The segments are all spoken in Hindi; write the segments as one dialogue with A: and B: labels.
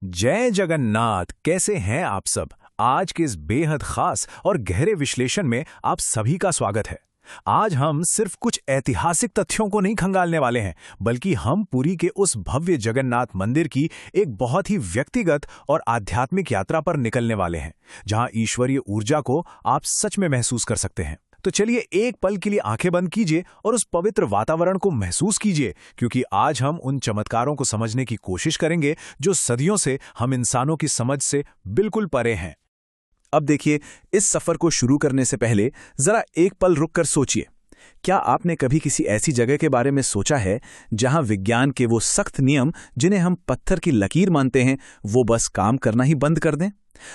A: जय जगन्नाथ। कैसे हैं आप सब? आज के इस बेहद खास और गहरे विश्लेषण में आप सभी का स्वागत है। आज हम सिर्फ कुछ ऐतिहासिक तथ्यों को नहीं खंगालने वाले हैं, बल्कि हम पुरी के उस भव्य जगन्नाथ मंदिर की एक बहुत ही व्यक्तिगत और आध्यात्मिक यात्रा पर निकलने वाले हैं, जहां ईश्वरीय ऊर्जा को आप सच में महसूस कर सकते हैं। तो चलिए एक पल के लिए आंखें बंद कीजिए और उस पवित्र वातावरण को महसूस कीजिए, क्योंकि आज हम उन चमत्कारों को समझने की कोशिश करेंगे जो सदियों से हम इंसानों की समझ से बिल्कुल परे हैं।
B: अब देखिए, इस सफर को शुरू करने से पहले जरा एक पल रुककर सोचिए। क्या आपने कभी किसी ऐसी जगह के बारे में सोचा है जहां विज्ञान के वो सख्त नियम जिन्हें हम पत्थर की लकीर मानते हैं, वो बस काम करना ही बंद कर दें?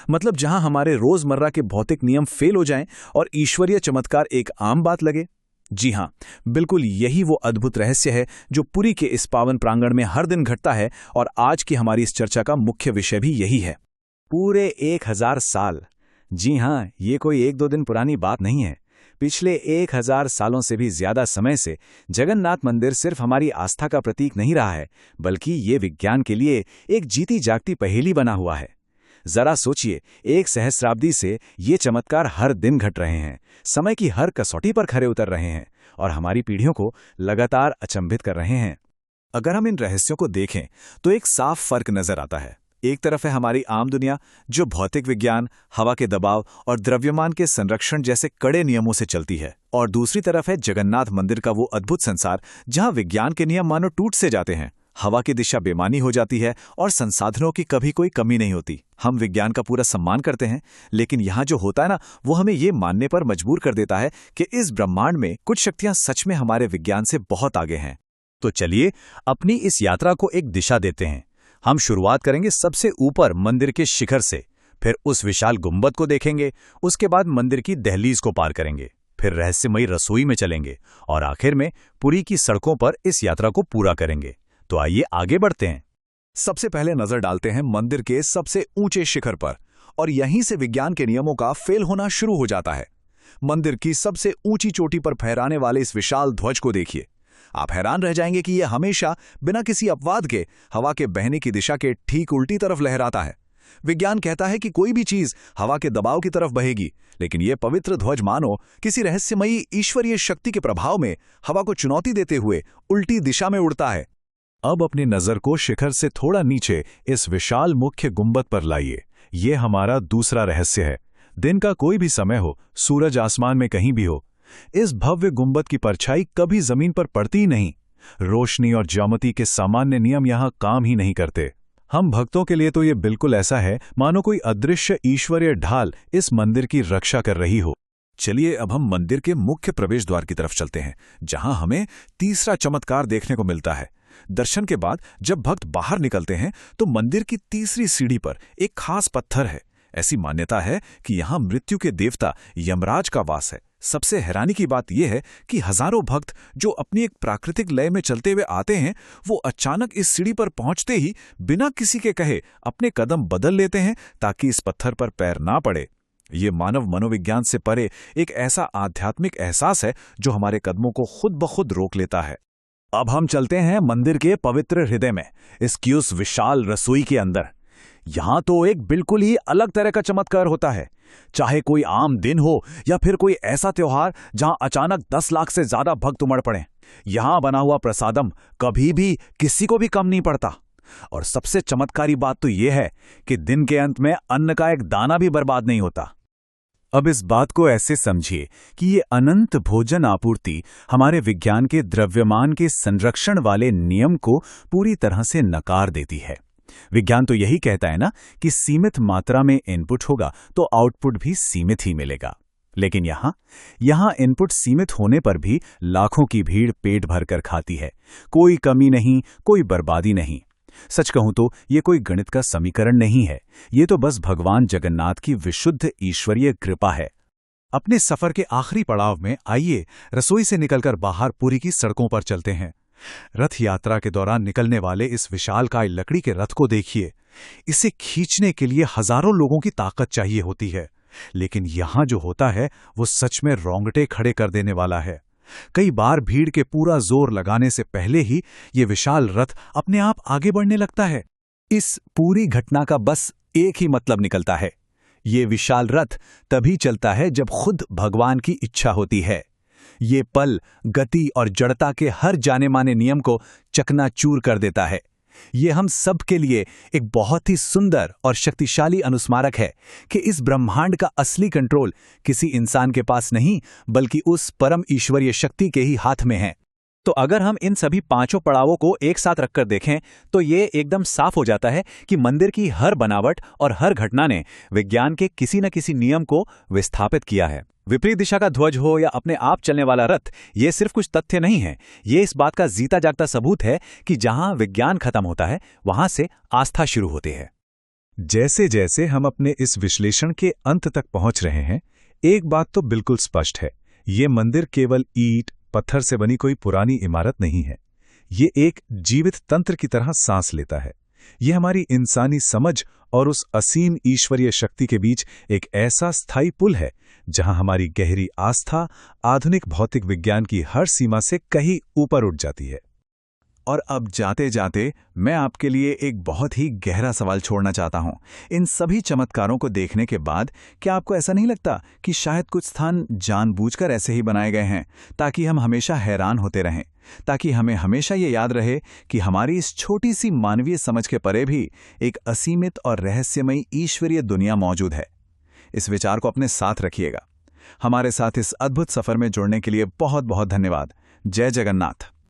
B: मतलब जहां हमारे रोजमर्रा के भौतिक नियम फेल हो जाएं और ईश्वरीय चमत्कार एक आम बात लगे। जी हां, बिल्कुल यही वो अद्भुत रहस्य है जो पुरी के इस पावन प्रांगण में हर दिन घटता है, और आज की हमारी इस चर्चा का मुख्य विषय भी यही है।
C: पूरे 1000 साल। जी हां, ये कोई एक दो दिन पुरानी बात नहीं है। पिछले 1000 सालों से भी ज्यादा समय से जगन्नाथ मंदिर सिर्फ हमारी आस्था का प्रतीक नहीं रहा है, बल्कि ये विज्ञान के लिए एक जीती जागती पहेली बना हुआ है। जरा सोचिए, एक सहस्राब्दी से ये चमत्कार हर दिन घट रहे हैं, समय की हर कसौटी पर खरे उतर रहे हैं और हमारी पीढ़ियों को लगातार अचंभित कर रहे हैं।
B: अगर हम इन रहस्यों को देखें तो एक साफ फर्क नजर आता है। एक तरफ है हमारी आम दुनिया, जो भौतिक विज्ञान, हवा के दबाव और द्रव्यमान के संरक्षण जैसे कड़े नियमों से चलती है, और दूसरी तरफ है जगन्नाथ मंदिर का वो अद्भुत संसार जहां विज्ञान के नियम मानो टूट से जाते हैं, हवा की दिशा बेमानी हो जाती है और संसाधनों की कभी कोई कमी नहीं होती। हम विज्ञान का पूरा सम्मान करते हैं, लेकिन यहाँ जो होता है ना, वो हमें ये मानने पर मजबूर कर देता है कि इस ब्रह्मांड में कुछ शक्तियां सच में हमारे विज्ञान से बहुत आगे हैं।
C: तो चलिए अपनी इस यात्रा को एक दिशा देते हैं। हम शुरुआत करेंगे सबसे ऊपर मंदिर के शिखर से, फिर उस विशाल गुंबद को देखेंगे, उसके बाद मंदिर की दहलीज को पार करेंगे, फिर रहस्यमयी रसोई में चलेंगे और आखिर में पुरी की सड़कों पर इस यात्रा को पूरा करेंगे। तो आइए आगे बढ़ते हैं।
B: सबसे पहले नजर डालते हैं मंदिर के सबसे ऊंचे शिखर पर, और यहीं से विज्ञान के नियमों का फेल होना शुरू हो जाता है। मंदिर की सबसे ऊंची चोटी पर फहराने वाले इस विशाल ध्वज को देखिए। आप हैरान रह जाएंगे कि यह हमेशा बिना किसी अपवाद के हवा के बहने की दिशा के ठीक उल्टी तरफ लहराता है। विज्ञान कहता है कि कोई भी चीज हवा के दबाव की तरफ बहेगी, लेकिन यह पवित्र ध्वज मानो किसी रहस्यमयी ईश्वरीय शक्ति के प्रभाव में हवा को चुनौती देते हुए उल्टी दिशा में उड़ता है। अब अपनी नजर को शिखर से थोड़ा नीचे इस विशाल मुख्य गुंबद पर लाइए। यह हमारा दूसरा रहस्य है। दिन का कोई भी समय हो, सूरज आसमान में कहीं भी हो, इस भव्य गुंबद की परछाई कभी जमीन पर पड़ती ही नहीं। रोशनी और ज्यामिति के सामान्य नियम यहां काम ही नहीं करते। हम भक्तों के लिए तो ये बिल्कुल ऐसा है मानो कोई अदृश्य ईश्वरीय ढाल इस मंदिर की रक्षा कर रही हो। चलिए अब हम मंदिर के मुख्य प्रवेश द्वार की तरफ चलते हैं, जहां हमें तीसरा चमत्कार देखने को मिलता है। दर्शन के बाद जब भक्त बाहर निकलते हैं तो मंदिर की तीसरी सीढ़ी पर एक खास पत्थर है। ऐसी मान्यता है कि यहां मृत्यु के देवता यमराज का वास है। सबसे हैरानी की बात यह है कि हजारों भक्त जो अपनी एक प्राकृतिक लय में चलते हुए आते हैं, वो अचानक इस सीढ़ी पर पहुंचते ही बिना किसी के कहे अपने कदम बदल लेते हैं ताकि इस पत्थर पर पैर ना पड़े। ये मानव मनोविज्ञान से परे एक ऐसा आध्यात्मिक एहसास है जो हमारे कदमों को खुद ब खुद रोक लेता है। अब हम चलते हैं मंदिर के पवित्र हृदय में, इसकी उस विशाल रसोई के अंदर। यहां तो एक बिल्कुल ही अलग तरह का चमत्कार होता है। चाहे कोई आम दिन हो या फिर कोई ऐसा त्योहार जहां अचानक 10 लाख से ज्यादा भक्त उमड़ पड़े, यहां बना हुआ प्रसादम कभी भी किसी को भी कम नहीं पड़ता। और सबसे चमत्कारी बात तो यह है कि दिन के अंत में अन्न का एक दाना भी बर्बाद नहीं होता।
C: अब इस बात को ऐसे समझिए कि ये अनंत भोजन आपूर्ति हमारे विज्ञान के द्रव्यमान के संरक्षण वाले नियम को पूरी तरह से नकार देती है। विज्ञान तो यही कहता है ना कि सीमित मात्रा में इनपुट होगा तो आउटपुट भी सीमित ही मिलेगा। लेकिन यहां इनपुट सीमित होने पर भी लाखों की भीड़ पेट भरकर खाती है। कोई कमी नहीं, कोई बर्बादी नहीं। सच कहूं तो ये कोई गणित का समीकरण नहीं है, ये तो बस भगवान जगन्नाथ की विशुद्ध ईश्वरीय कृपा है।
B: अपने सफर के आखिरी पड़ाव में आइए रसोई से निकलकर बाहर पुरी की सड़कों पर चलते हैं। रथ यात्रा के दौरान निकलने वाले इस विशालकाय लकड़ी के रथ को देखिए। इसे खींचने के लिए हजारों लोगों की ताकत चाहिए होती है, लेकिन यहां जो होता है वो सच में रोंगटे खड़े कर देने वाला है। कई बार भीड़ के पूरा जोर लगाने से पहले ही ये विशाल रथ अपने आप आगे बढ़ने लगता है।
C: इस पूरी घटना का बस एक ही मतलब निकलता है। ये विशाल रथ तभी चलता है जब खुद भगवान की इच्छा होती है। ये पल गति और जड़ता के हर जाने माने नियम को चकनाचूर कर देता है। ये हम सब के लिए एक बहुत ही सुंदर और शक्तिशाली अनुस्मारक है कि इस ब्रह्मांड का असली कंट्रोल किसी इंसान के पास नहीं, बल्कि उस परम ईश्वरीय शक्ति के ही हाथ में है। तो अगर हम इन सभी पांचों पड़ावों को एक साथ रखकर देखें तो ये एकदम साफ हो जाता है कि मंदिर की हर बनावट और हर घटना ने विज्ञान के किसी न किसी नियम को विस्थापित किया है। विपरीत दिशा का ध्वज हो या अपने आप चलने वाला रथ, ये सिर्फ कुछ तथ्य नहीं है, ये इस बात का जीता जागता सबूत है कि जहां विज्ञान खत्म होता है वहां से आस्था शुरू होती है।
B: जैसे जैसे हम अपने इस विश्लेषण के अंत तक पहुंच रहे हैं, एक बात तो बिल्कुल स्पष्ट है, ये मंदिर केवल ईंट पत्थर से बनी कोई पुरानी इमारत नहीं है। ये एक जीवित तंत्र की तरह सांस लेता है। ये हमारी इंसानी समझ और उस असीम ईश्वरीय शक्ति के बीच एक ऐसा स्थायी पुल है जहां हमारी गहरी आस्था आधुनिक भौतिक विज्ञान की हर सीमा से कहीं ऊपर उठ जाती है। और अब जाते जाते मैं आपके लिए एक बहुत ही गहरा सवाल छोड़ना चाहता हूं। इन सभी चमत्कारों को देखने के बाद क्या आपको ऐसा नहीं लगता कि शायद कुछ स्थान जानबूझकर ऐसे ही बनाए गए हैं ताकि हम हमेशा हैरान होते रहें, ताकि हमें हमेशा ये याद रहे कि हमारी इस छोटी सी मानवीय समझ के परे भी एक असीमित और रहस्यमयी ईश्वरीय दुनिया मौजूद है? इस विचार को अपने साथ रखिएगा। हमारे साथ इस अद्भुत सफर में जुड़ने के लिए बहुत बहुत धन्यवाद। जय जगन्नाथ।